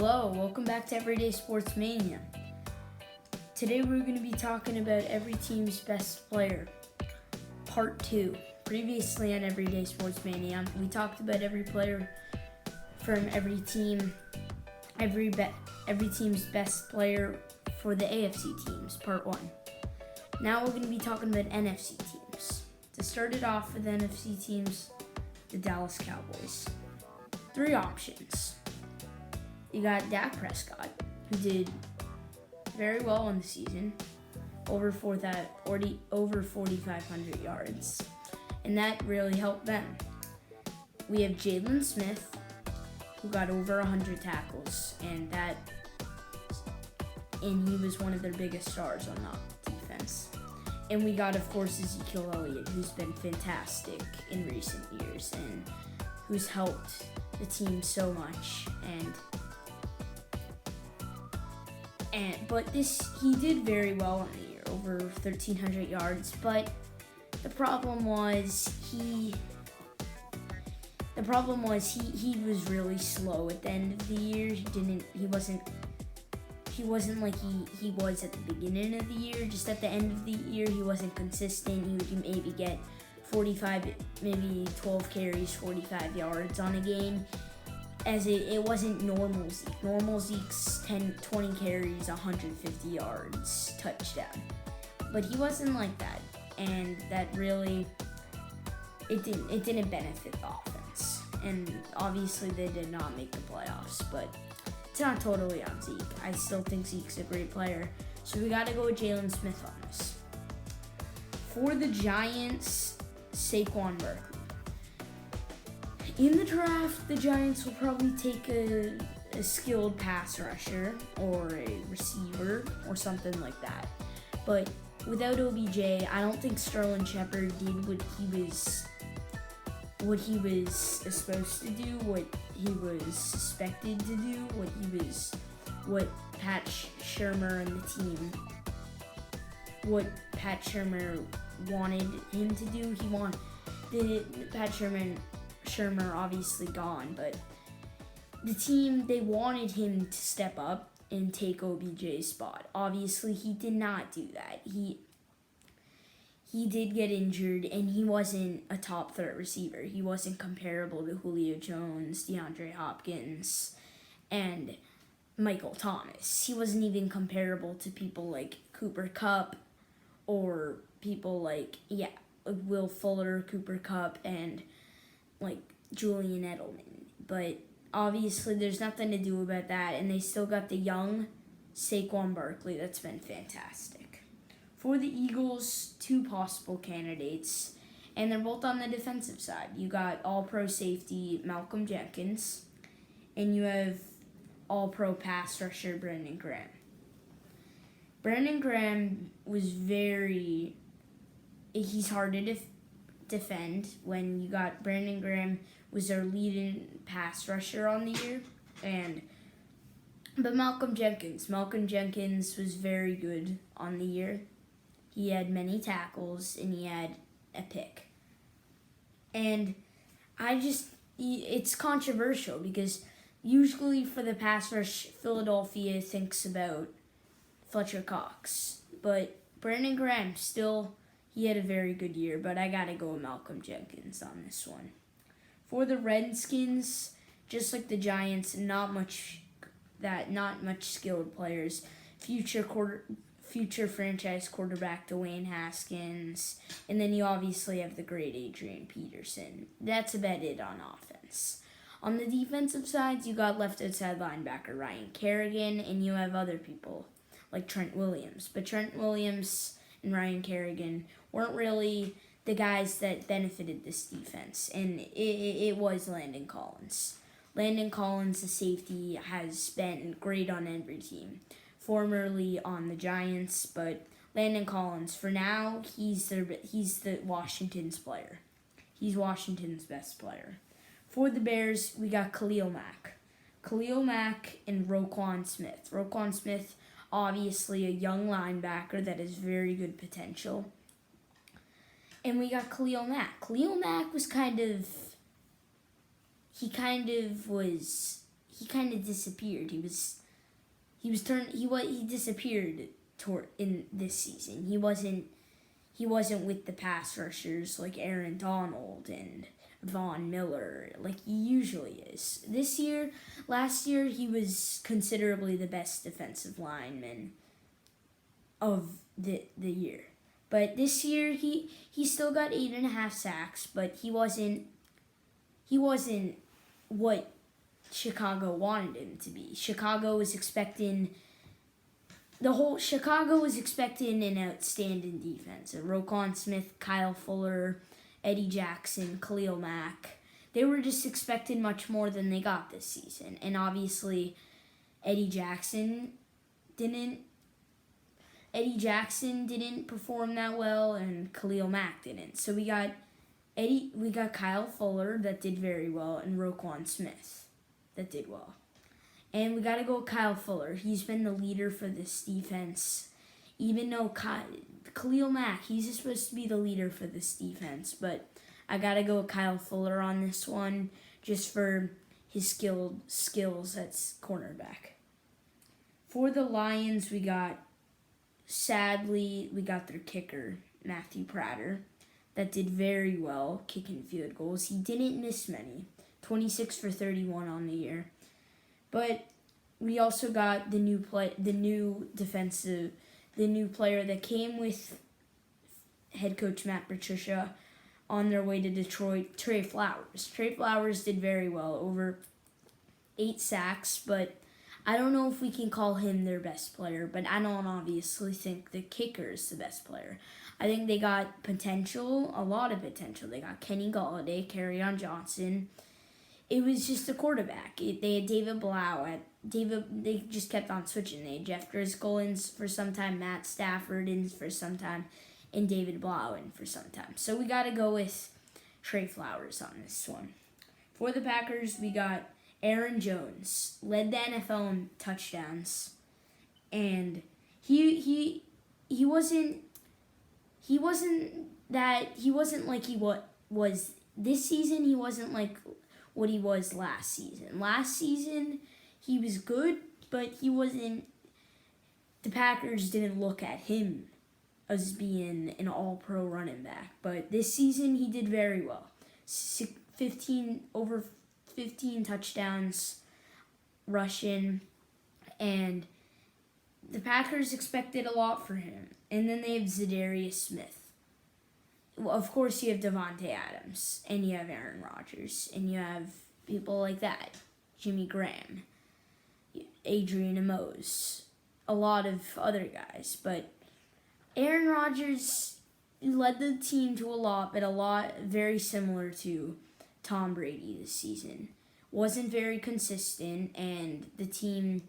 Hello, welcome back to Everyday Sports Mania. Today we're going to be talking about every team's best player, part 2. Previously on Everyday Sports Mania, we talked about every player from every team, every team's best player for the AFC teams, part 1. Now we're going to be talking about NFC teams. To start it off with NFC teams, the Dallas Cowboys. 3 options. You got Dak Prescott, who did very well in the season, over 4,500 yards, and that really helped them. We have Jalen Smith, who got over 100 tackles, and he was one of their biggest stars on that defense. And we got, of course, Ezekiel Elliott, who's been fantastic in recent years and who's helped the team so much. But he did very well in the year, over 1,300 yards. But the problem was he was really slow at the end of the year. He wasn't like he was at the beginning of the year. Just at the end of the year, he wasn't consistent. He would maybe get 12 carries, 45 yards on a game. As it wasn't normal Zeke. Normal Zeke's 20 carries, 150 yards, touchdown. But he wasn't like that, and that really it didn't benefit the offense. And obviously they did not make the playoffs, but it's not totally on Zeke. I still think Zeke's a great player, so we got to go with Jalen Smith on this. For the Giants, Saquon Barkley. In the draft, the Giants will probably take a skilled pass rusher or a receiver or something like that. But without OBJ, I don't think Sterling Shepard did what he was supposed to do, what he was suspected to do, what Pat Shurmur and the team, what Pat Shurmur wanted him to do. Pat Shurmur obviously gone, but the team, they wanted him to step up and take OBJ's spot. Obviously, he did not do that. He did get injured, and he wasn't a top threat receiver. He wasn't comparable to Julio Jones, DeAndre Hopkins, and Michael Thomas. He wasn't even comparable to people like Cooper Kupp or people like Will Fuller, Cooper Kupp, and like Julian Edelman. But obviously there's nothing to do about that, and they still got the young Saquon Barkley that's been fantastic. For the Eagles, 2 possible candidates, and they're both on the defensive side. You got all-pro safety Malcolm Jenkins, and you have all-pro pass rusher Brandon Graham. Brandon Graham was he's hard to defend when you got Brandon Graham was their leading pass rusher on the year, but Malcolm Jenkins was very good on the year. He had many tackles and he had a pick. And it's controversial because usually for the pass rush, Philadelphia thinks about Fletcher Cox, but Brandon Graham he had a very good year, but I gotta go with Malcolm Jenkins on this one. For the Redskins, just like the Giants, not much skilled players. Future franchise quarterback Dwayne Haskins, and then you obviously have the great Adrian Peterson. That's about it on offense. On the defensive side, you got left outside linebacker Ryan Kerrigan, and you have other people like Trent Williams. But Trent Williams and Ryan Kerrigan weren't really the guys that benefited this defense, and it was Landon Collins. Landon Collins, the safety, has been great on every team, formerly on the Giants, but Landon Collins, for now, he's the Washington's player. He's Washington's best player. For the Bears, we got Khalil Mack and Roquan Smith. Roquan Smith, obviously a young linebacker that has very good potential. And we got Khalil Mack. Khalil Mack was he kind of disappeared. He disappeared in this season. He wasn't with the pass rushers like Aaron Donald and Von Miller like he usually is. Last year he was considerably the best defensive lineman of the year. But this year he still got 8.5 sacks, but he wasn't what Chicago wanted him to be. Chicago was expecting an outstanding defense. Roquan Smith, Kyle Fuller, Eddie Jackson, Khalil Mack. They were just expecting much more than they got this season. And obviously Eddie Jackson didn't perform that well, and Khalil Mack didn't. So we got Kyle Fuller that did very well, and Roquan Smith that did well. And we got to go with Kyle Fuller. He's been the leader for this defense. Even though Khalil Mack, he's just supposed to be the leader for this defense. But I got to go with Kyle Fuller on this one just for his skills at cornerback. For the Lions, sadly, we got their kicker, Matthew Prater, that did very well kicking field goals. He didn't miss many, 26 for 31 on the year. But we also got the new player that came with head coach Matt Patricia on their way to Detroit, Trey Flowers. Trey Flowers did very well, over 8 sacks, but I don't know if we can call him their best player, but I don't obviously think the kicker is the best player. I think they got potential, a lot of potential. They got Kenny Galladay, Kerryon Johnson. It was just a quarterback. They had David Blau. They just kept on switching. They had Jeff Driscoll in for some time, Matt Stafford in for some time, and David Blau in for some time. So we got to go with Trey Flowers on this one. For the Packers, we got Aaron Jones, led the NFL in touchdowns, and he wasn't like he was this season. He wasn't like what he was last season. Last season he was good, but he wasn't. The Packers didn't look at him as being an all-pro running back, but this season he did very well. 15 touchdowns rushing, and the Packers expected a lot for him. And then they have Zadarius Smith. Well, of course, you have Devontae Adams, and you have Aaron Rodgers, and you have people like that, Jimmy Graham, Adrian Amos, a lot of other guys. But Aaron Rodgers led the team to a lot very similar to Tom Brady this season. Wasn't very consistent, and the team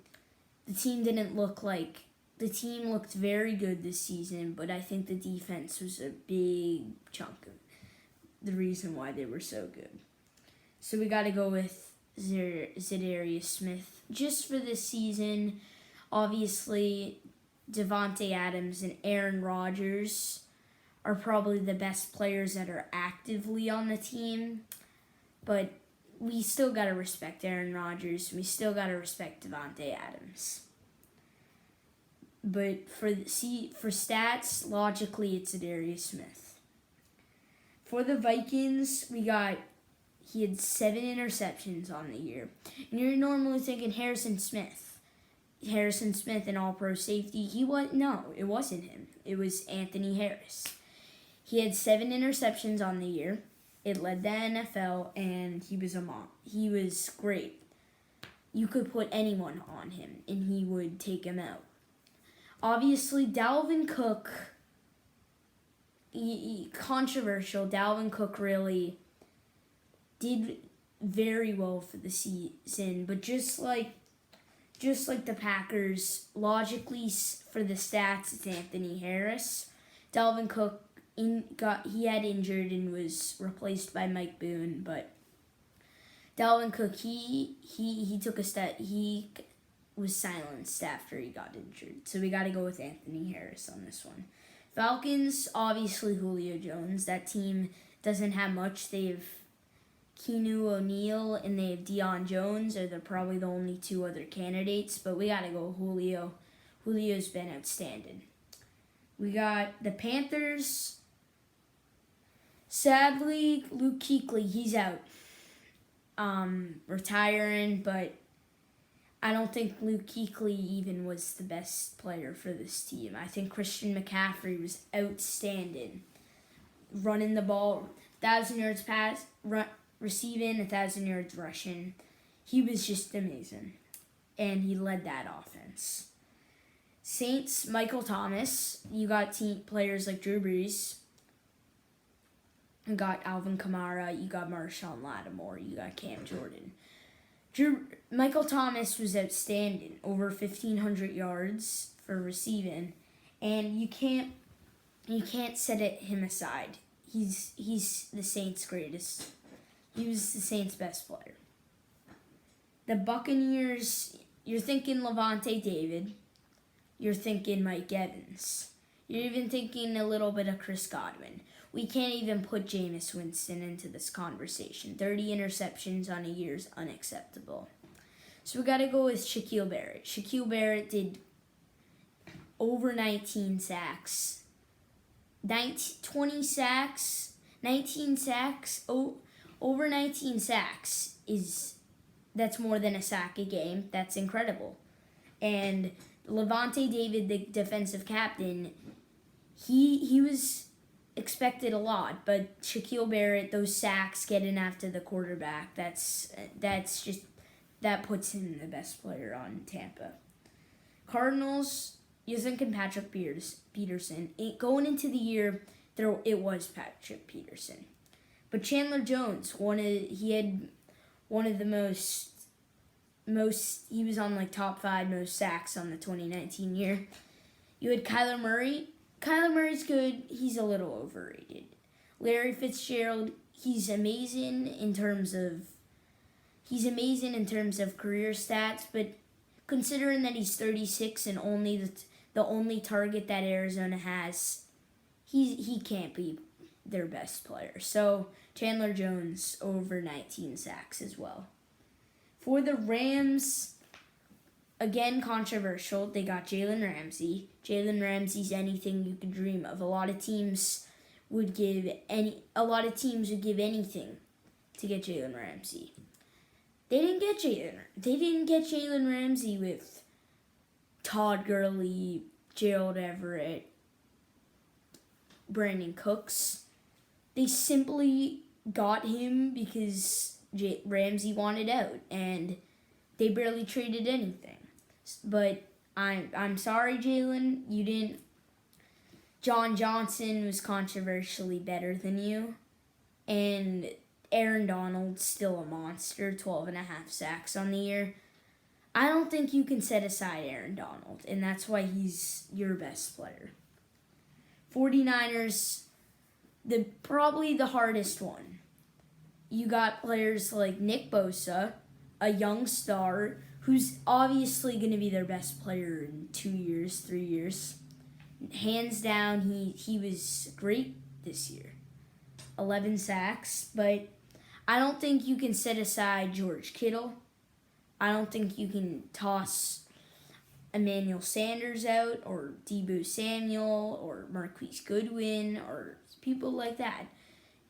didn't look like. The team looked very good this season, but I think the defense was a big chunk of the reason why they were so good. So we got to go with Zadarius Smith just for this season. Obviously, Devontae Adams and Aaron Rodgers are probably the best players that are actively on the team, but we still got to respect Aaron Rodgers. We still got to respect Devontae Adams. But for stats, logically, it's Zadarius Smith. For the Vikings, he had 7 interceptions on the year. And you're normally thinking Harrison Smith, an all-pro safety. No, it wasn't him. It was Anthony Harris. He had 7 interceptions on the year. It led the NFL, and he was He was great. You could put anyone on him, and he would take him out. Obviously, Dalvin Cook, controversial. Dalvin Cook really did very well for the season, but just like the Packers, logically for the stats, it's Anthony Harris. Dalvin Cook he had injured and was replaced by Mike Boone, but Dalvin Cook he took a step. He was silenced after he got injured. So we got to go with Anthony Harris on this one. Falcons, obviously Julio Jones. That team doesn't have much. They have Keanu O'Neal and they have Deion Jones, or they're probably the only two other candidates, but we got to go Julio. Julio's been outstanding. We got the Panthers. Sadly, Luke Kuechly, he's out. Retiring, but I don't think Luke Kuechly even was the best player for this team. I think Christian McCaffrey was outstanding. Running the ball, 1,000 yards pass, receiving, 1,000 yards rushing. He was just amazing. And he led that offense. Saints, Michael Thomas. You got players like Drew Brees. You got Alvin Kamara. You got Marshawn Lattimore. You got Cam Jordan. Michael Thomas was outstanding. Over 1,500 yards for receiving. And you can't set him aside. He's the Saints' greatest. He was the Saints' best player. The Buccaneers, you're thinking Levante David. You're thinking Mike Evans. You're even thinking a little bit of Chris Godwin. We can't even put Jameis Winston into this conversation. 30 interceptions on a year is unacceptable. So we got to go with Shaquille Barrett. Shaquille Barrett did over 19 sacks. 20 sacks, 19 sacks, over 19 sacks that's more than a sack a game. That's incredible. And Levante David, the defensive captain, he was expected a lot, but Shaquille Barrett, those sacks getting after the quarterback, that puts him the best player on Tampa. Cardinals, you're thinking Patrick Peterson. Going into the year, it was Patrick Peterson. But Chandler Jones, he had one of the most, he was on like top 5 most sacks on the 2019 year. You had Kyler Murray. Kyler Murray's good. He's a little overrated. Larry Fitzgerald, he's amazing in terms of career stats, but considering that he's 36 and only the only target that Arizona has, he can't be their best player. So Chandler Jones over 19 sacks as well. For the Rams, again controversial, they got Jalen Ramsey. Jalen Ramsey's anything you could dream of. A lot of teams would give anything to get Jalen Ramsey. They didn't get Jalen Ramsey with Todd Gurley, Gerald Everett, Brandon Cooks. They simply got him because Ramsey wanted out, and they barely traded anything. But I'm sorry, Jalen, you didn't. John Johnson was controversially better than you, and Aaron Donald's still a monster, 12.5 sacks on the year. I don't think you can set aside Aaron Donald, and that's why he's your best player. 49ers, probably the hardest one. You got players like Nick Bosa, a young star, who's obviously going to be their best player in 2 years, 3 years. Hands down, he was great this year. 11 sacks, but I don't think you can set aside George Kittle. I don't think you can toss Emmanuel Sanders out, or Deebo Samuel, or Marquise Goodwin, or people like that.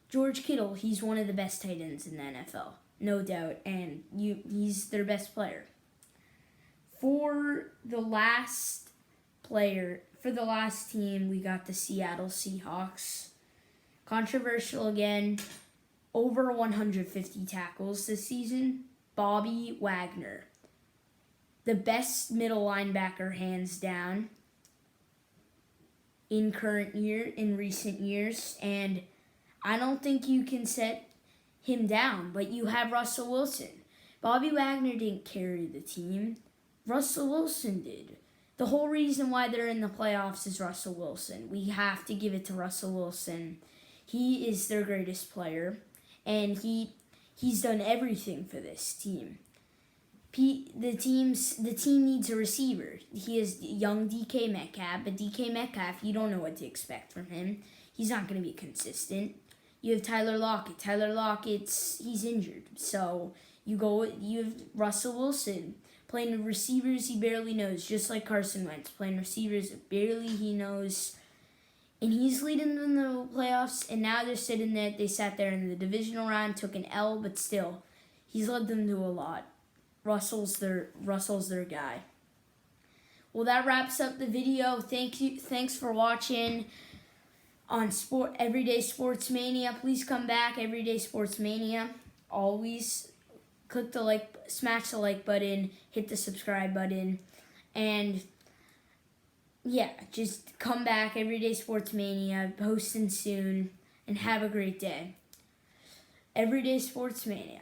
George Kittle, he's one of the best tight ends in the NFL, no doubt, and he's their best player. For the last team, we got the Seattle Seahawks. Controversial again, over 150 tackles this season. Bobby Wagner, the best middle linebacker hands down in recent years, and I don't think you can set him down, but you have Russell Wilson. Bobby Wagner didn't carry the team. Russell Wilson did. The whole reason why they're in the playoffs is Russell Wilson. We have to give it to Russell Wilson. He is their greatest player, and he's done everything for this team. The team needs a receiver. He is young DK Metcalf, but DK Metcalf, you don't know what to expect from him. He's not going to be consistent. you have Tyler Lockett. Tyler Lockett's he's injured, so you have Russell Wilson playing the receivers he barely knows, just like Carson Wentz playing receivers barely he knows, and he's leading them to the playoffs. And now they're sitting there. They sat there in the divisional round, took an L, but still, he's led them to a lot. Russell's their guy. Well, that wraps up the video. Thanks for watching on Everyday Sports Mania. Please come back, Everyday Sports Mania. Always smash the like button, hit the subscribe button, and yeah, just come back, Everyday Sports Mania, posting soon, and have a great day. Everyday Sports Mania.